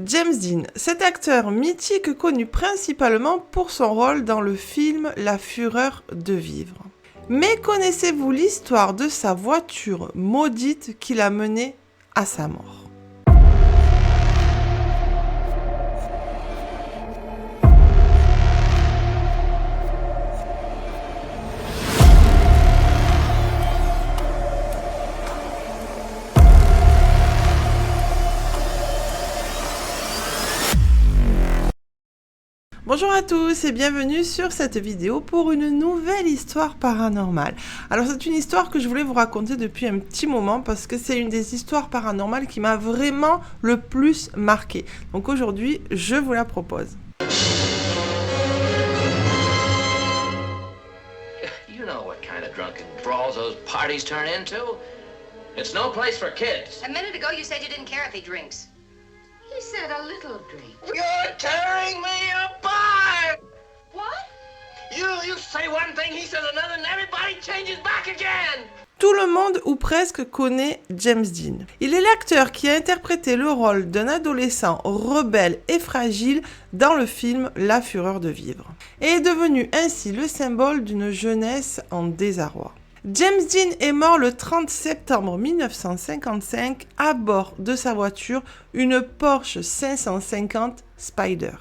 James Dean, cet acteur mythique connu principalement pour son rôle dans le film La Fureur de vivre. Mais connaissez-vous l'histoire de sa voiture maudite qui l'a mené à sa mort ? Bonjour à tous et bienvenue sur cette vidéo pour une nouvelle histoire paranormale. Alors c'est une histoire que je voulais vous raconter depuis un petit moment parce que c'est une des histoires paranormales qui m'a vraiment le plus marqué. Donc aujourd'hui, je vous la propose. You know what kind of drunken brawls those parties turn into? It's no place for kids. A minute ago you said you didn't care if he drinks. He said a little drink. You're tearing me apart! What? You say one thing, he says another, and everybody changes back again! Tout le monde ou presque connaît James Dean. Il est l'acteur qui a interprété le rôle d'un adolescent rebelle et fragile dans le film La Fureur de vivre et est devenu ainsi le symbole d'une jeunesse en désarroi. James Dean est mort le 30 septembre 1955 à bord de sa voiture, une Porsche 550 Spider,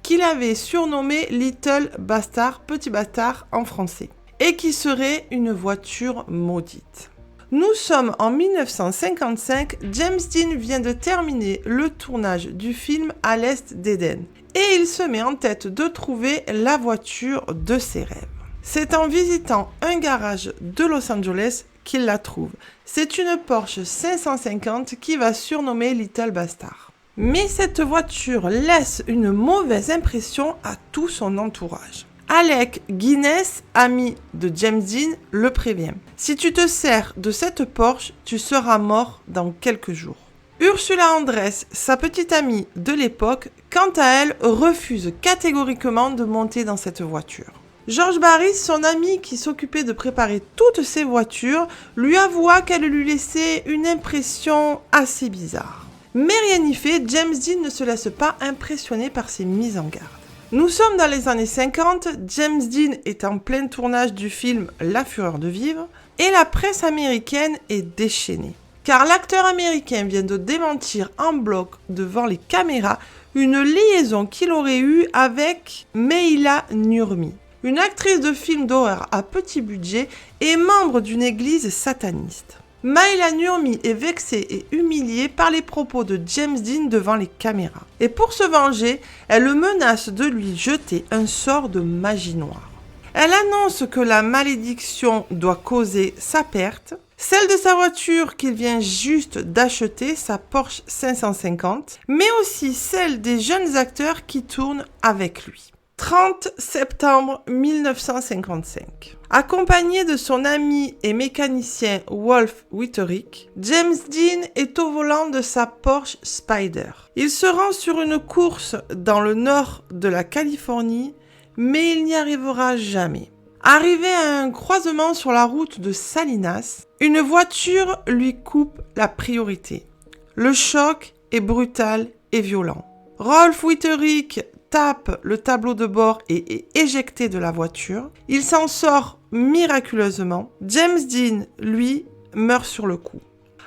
qu'il avait surnommée Little Bastard, Petit Bastard en français, et qui serait une voiture maudite. Nous sommes en 1955, James Dean vient de terminer le tournage du film À l'Est d'Éden, et il se met en tête de trouver la voiture de ses rêves. C'est en visitant un garage de Los Angeles qu'il la trouve. C'est une Porsche 550 qui va surnommer Little Bastard. Mais cette voiture laisse une mauvaise impression à tout son entourage. Alec Guinness, ami de James Dean, le prévient. Si tu te sers de cette Porsche, tu seras mort dans quelques jours. Ursula Andress, sa petite amie de l'époque, quant à elle, refuse catégoriquement de monter dans cette voiture. George Barris, son ami qui s'occupait de préparer toutes ses voitures, lui avoua qu'elle lui laissait une impression assez bizarre. Mais rien n'y fait, James Dean ne se laisse pas impressionner par ses mises en garde. Nous sommes dans les années 50, James Dean est en plein tournage du film La Fureur de vivre et la presse américaine est déchaînée. Car l'acteur américain vient de démentir en bloc devant les caméras une liaison qu'il aurait eue avec Maïla Nurmi, une actrice de films d'horreur à petit budget et membre d'une église sataniste. Maïla Nurmi est vexée et humiliée par les propos de James Dean devant les caméras. Et pour se venger, elle le menace de lui jeter un sort de magie noire. Elle annonce que la malédiction doit causer sa perte, celle de sa voiture qu'il vient juste d'acheter, sa Porsche 550, mais aussi celle des jeunes acteurs qui tournent avec lui. 30 septembre 1955. Accompagné de son ami et mécanicien Wolf Witterick, James Dean est au volant de sa Porsche Spider. Il se rend sur une course dans le nord de la Californie, mais il n'y arrivera jamais. Arrivé à un croisement sur la route de Salinas, une voiture lui coupe la priorité. Le choc est brutal et violent. Wolf Witterick tape le tableau de bord et est éjecté de la voiture. Il s'en sort miraculeusement. James Dean, lui, meurt sur le coup.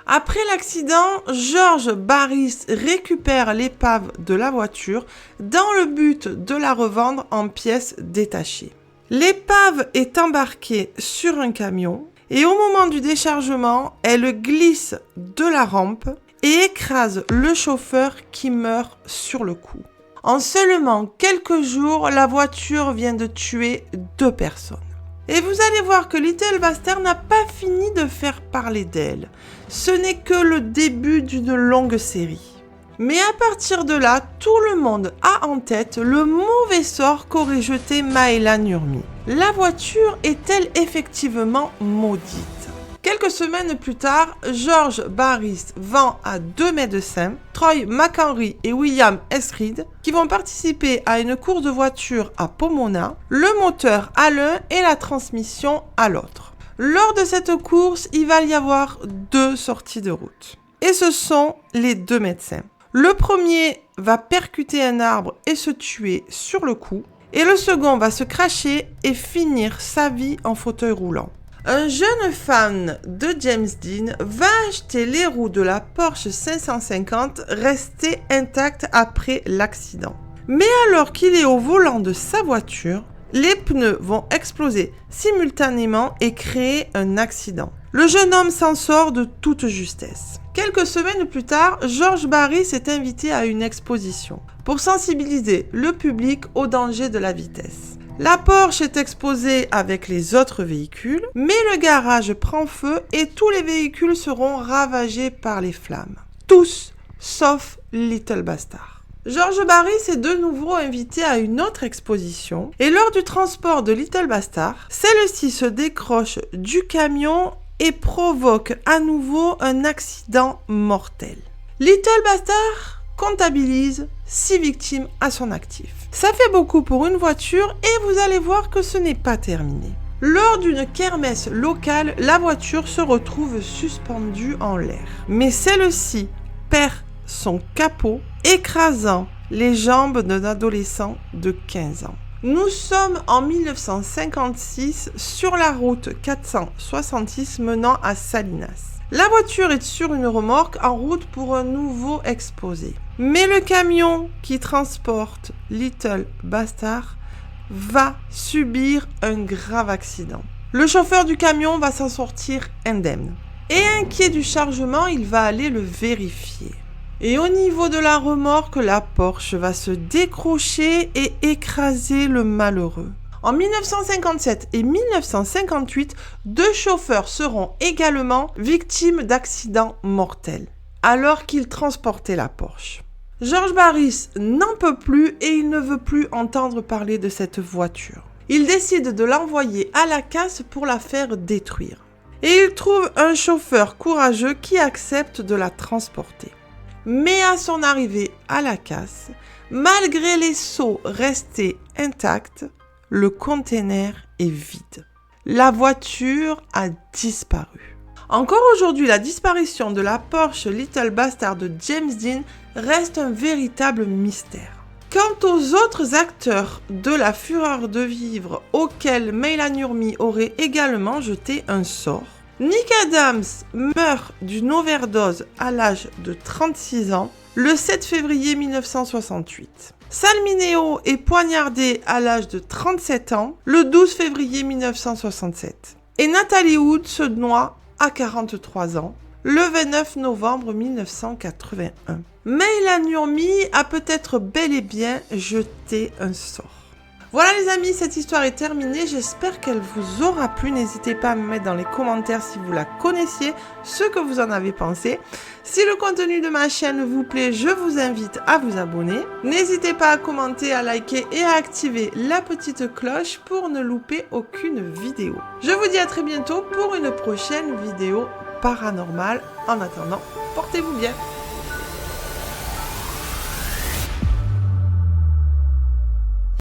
Après l'accident, George Barris récupère l'épave de la voiture dans le but de la revendre en pièces détachées. L'épave est embarquée sur un camion et au moment du déchargement, elle glisse de la rampe et écrase le chauffeur qui meurt sur le coup. En seulement quelques jours, la voiture vient de tuer 2 personnes. Et vous allez voir que Little Bastard n'a pas fini de faire parler d'elle. Ce n'est que le début d'une longue série. Mais à partir de là, tout le monde a en tête le mauvais sort qu'aurait jeté Maïla Nurmi. La voiture est-elle effectivement maudite ? Quelques semaines plus tard, George Barris vend à 2 médecins, Troy McHenry et William S. Reed, qui vont participer à une course de voiture à Pomona, le moteur à l'un et la transmission à l'autre. Lors de cette course, il va y avoir 2 sorties de route. Et ce sont les 2 médecins. Le premier va percuter un arbre et se tuer sur le coup. Et le second va se cracher et finir sa vie en fauteuil roulant. Un jeune fan de James Dean va acheter les roues de la Porsche 550 restées intactes après l'accident. Mais alors qu'il est au volant de sa voiture, les pneus vont exploser simultanément et créer un accident. Le jeune homme s'en sort de toute justesse. Quelques semaines plus tard, George Barris est invité à une exposition pour sensibiliser le public au danger de la vitesse. La Porsche est exposée avec les autres véhicules, mais le garage prend feu et tous les véhicules seront ravagés par les flammes. Tous, sauf Little Bastard. George Barris est de nouveau invité à une autre exposition et lors du transport de Little Bastard, celle-ci se décroche du camion et provoque à nouveau un accident mortel. Little Bastard comptabilise 6 victimes à son actif. Ça fait beaucoup pour une voiture et vous allez voir que ce n'est pas terminé. Lors d'une kermesse locale, la voiture se retrouve suspendue en l'air. Mais celle-ci perd son capot, écrasant les jambes d'un adolescent de 15 ans. Nous sommes en 1956 sur la route 466 menant à Salinas. La voiture est sur une remorque en route pour un nouveau exposé. Mais le camion qui transporte Little Bastard va subir un grave accident. Le chauffeur du camion va s'en sortir indemne. Et inquiet du chargement, il va aller le vérifier. Et au niveau de la remorque, la Porsche va se décrocher et écraser le malheureux. En 1957 et 1958, 2 chauffeurs seront également victimes d'accidents mortels, alors qu'ils transportaient la Porsche. George Barris n'en peut plus et il ne veut plus entendre parler de cette voiture. Il décide de l'envoyer à la casse pour la faire détruire. Et il trouve un chauffeur courageux qui accepte de la transporter. Mais à son arrivée à la casse, malgré les seaux restés intacts, le container est vide. La voiture a disparu. Encore aujourd'hui, la disparition de la Porsche Little Bastard de James Dean reste un véritable mystère. Quant aux autres acteurs de La Fureur de vivre auxquels Meyla Nurmi aurait également jeté un sort, Nick Adams meurt d'une overdose à l'âge de 36 ans le 7 février 1968. Sal Mineo est poignardé à l'âge de 37 ans le 12 février 1967. Et Natalie Wood se noie à 43 ans le 29 novembre 1981. Meyla Nurmi a peut-être bel et bien jeté un sort. Voilà les amis, cette histoire est terminée, j'espère qu'elle vous aura plu. N'hésitez pas à me mettre dans les commentaires si vous la connaissiez, ce que vous en avez pensé. Si le contenu de ma chaîne vous plaît, je vous invite à vous abonner. N'hésitez pas à commenter, à liker et à activer la petite cloche pour ne louper aucune vidéo. Je vous dis à très bientôt pour une prochaine vidéo paranormale. En attendant, portez-vous bien.